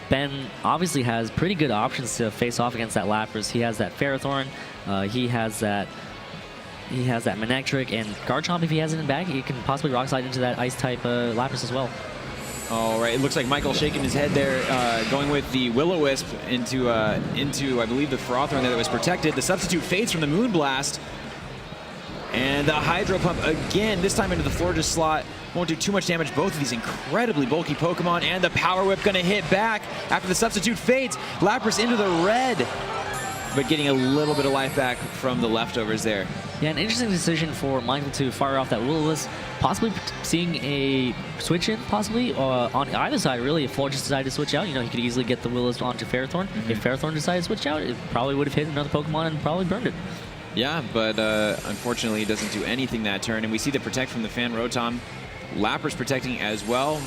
Ben obviously has pretty good options to face off against that Lapras. He has that Ferrothorn, he has that Manectric, and Garchomp, if he has it in back, he can possibly Rock Slide into that Ice-type Lapras as well. All right, it looks like Michael shaking his head there, going with the Will-O-Wisp into I believe, the Ferrothorn there that was protected. The substitute fades from the Moonblast. And the Hydro Pump again, this time into the Florida slot. Won't do too much damage. Both of these incredibly bulky Pokemon. And the Power Whip going to hit back after the substitute fades. Lapras into the red, but getting a little bit of life back from the leftovers there. Yeah, an interesting decision for Michael to fire off that Will-O-Wisp, possibly seeing a switch in, possibly, on either side, really. If Florida decided to switch out, you know, he could easily get the Will-O-Wisp onto Ferrothorn. If Ferrothorn decided to switch out, it probably would have hit another Pokemon and probably burned it. Yeah, but unfortunately, it doesn't do anything that turn. And we see the Protect from the Fan Rotom. Lapras protecting as well.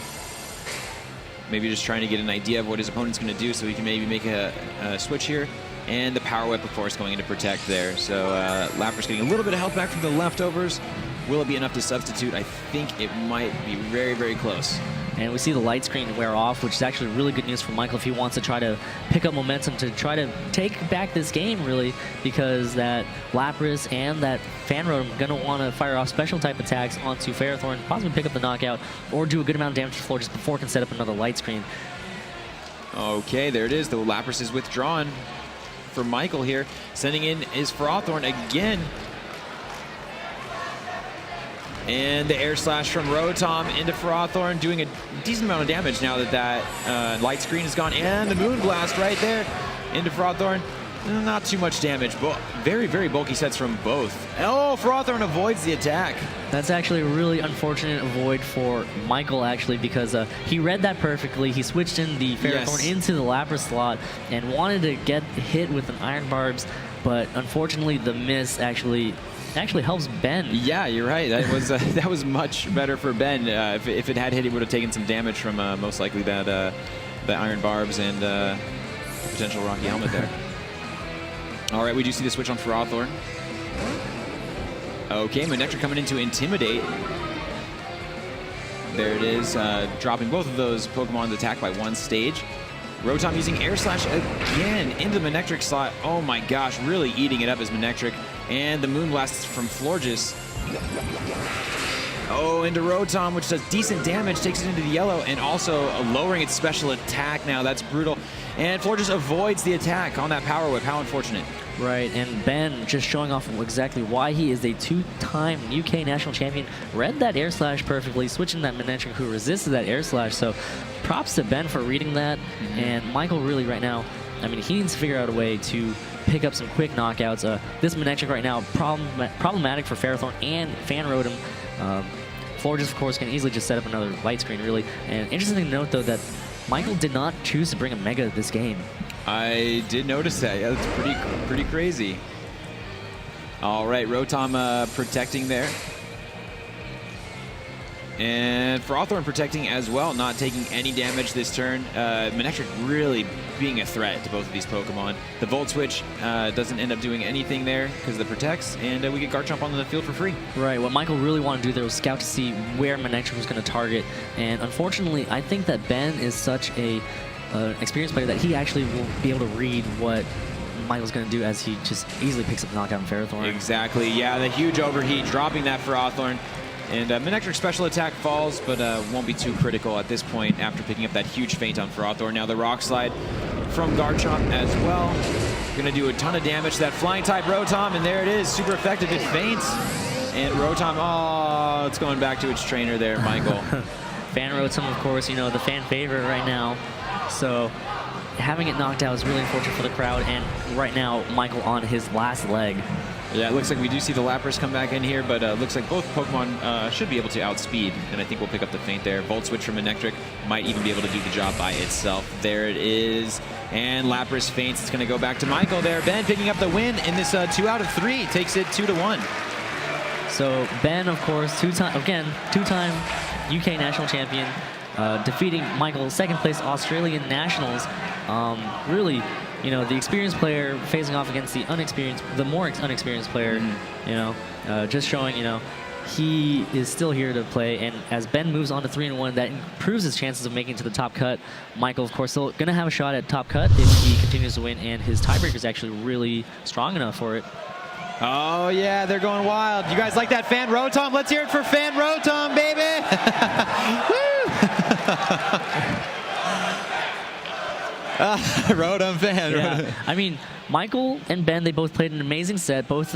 Maybe just trying to get an idea of what his opponent's going to do so he can maybe make a switch here. And the Power Whip, of course, going into Protect there. So Lapras getting a little bit of help back from the leftovers. Will it be enough to substitute? I think it might be very, very close. And we see the light screen wear off, which is actually really good news for Michael if he wants to try to pick up momentum to try to take back this game, really, because that Lapras and that Fanrotom are going to want to fire off special type attacks onto Ferrothorn, possibly pick up the knockout, or do a good amount of damage to the floor just before it can set up another light screen. Okay, there it is. The Lapras is withdrawn for Michael here, sending in his Ferrothorn again. And the Air Slash from Rotom into Ferrothorn, doing a decent amount of damage now that that light screen is gone. And the Moonblast right there into Ferrothorn. Not too much damage, but very, very bulky sets from both. Oh, Ferrothorn avoids the attack. That's actually a really unfortunate avoid for Michael, actually, because he read that perfectly. He switched in the Ferrothorn into the Lapras slot and wanted to get hit with an Iron Barbs, but unfortunately the miss actually helps Ben. Yeah, you're right. That was much better for Ben. If it had hit, he would have taken some damage from most likely that the Iron Barbs and potential Rocky Helmet there. All right, we do see the switch on Ferrothorn. Okay, Manectric coming in to Intimidate. There it is, dropping both of those Pokemon's attack by one stage. Rotom using Air Slash again into the Manectric slot. Oh my gosh, really eating it up as Manectric. And the Moonblast from Florges. Oh, into Rotom, which does decent damage, takes it into the yellow, and also lowering its special attack now. That's brutal. And Florges avoids the attack on that Power Whip. How unfortunate. Right, and Ben just showing off exactly why he is a two-time UK national champion. Read that Air Slash perfectly, switching that Manectric who resisted that Air Slash. So props to Ben for reading that. And Michael really right now, I mean, he needs to figure out a way to pick up some quick knockouts. This Manectric right now, problematic for Ferrothorn and Fanrotom. Florges, of course, can easily just set up another light screen, really. And interesting to note, though, that Michael did not choose to bring a Mega this game. I did notice that. Yeah, that's pretty crazy. All right, Rotom protecting there. And Ferrothorn protecting as well, not taking any damage this turn. Manectric really being a threat to both of these Pokemon. The Volt Switch doesn't end up doing anything there because of the protects, and we get Garchomp on the field for free. Right, what Michael really wanted to do there was scout to see where Manectric was going to target, and unfortunately, I think that Ben is such a experienced player that he actually will be able to read what Michael's going to do as he just easily picks up the knockout on Ferrothorn. Exactly, yeah, the huge overheat, dropping that Ferrothorn. And Manectric's special attack falls, but won't be too critical at this point after picking up that huge feint on Ferrothorn. Now the Rock Slide from Garchomp as well. Going to do a ton of damage to that Flying-type Rotom, and there it is, super effective. It feints, and Rotom, oh, it's going back to its trainer there, Michael. Fanrotom, of course, you know, the fan favorite right now. So having it knocked out is really unfortunate for the crowd, and right now, Michael on his last leg. Yeah, it looks like we do see the Lapras come back in here, but looks like both Pokemon should be able to outspeed, and I think we'll pick up the feint there. Volt Switch from Manectric might even be able to do the job by itself. There it is, and Lapras feints. It's going to go back to Michael there. Ben picking up the win in this 2 out of 3, takes it 2-1. So Ben, of course, two-time UK national champion, defeating Michael, second place Australian nationals. Really, you know, the experienced player facing off against the more unexperienced player, you know, just showing, you know, he is still here to play. And as Ben moves on to 3-1, that improves his chances of making it to the top cut. Michael, of course, still going to have a shot at top cut if he continues to win, and his tiebreaker is actually really strong enough for it. Oh, yeah, they're going wild. You guys like that Fan Rotom? Let's hear it for Fan Rotom, baby! Woo! Rotom fan. Yeah. I mean, Michael and Ben, they both played an amazing set. Both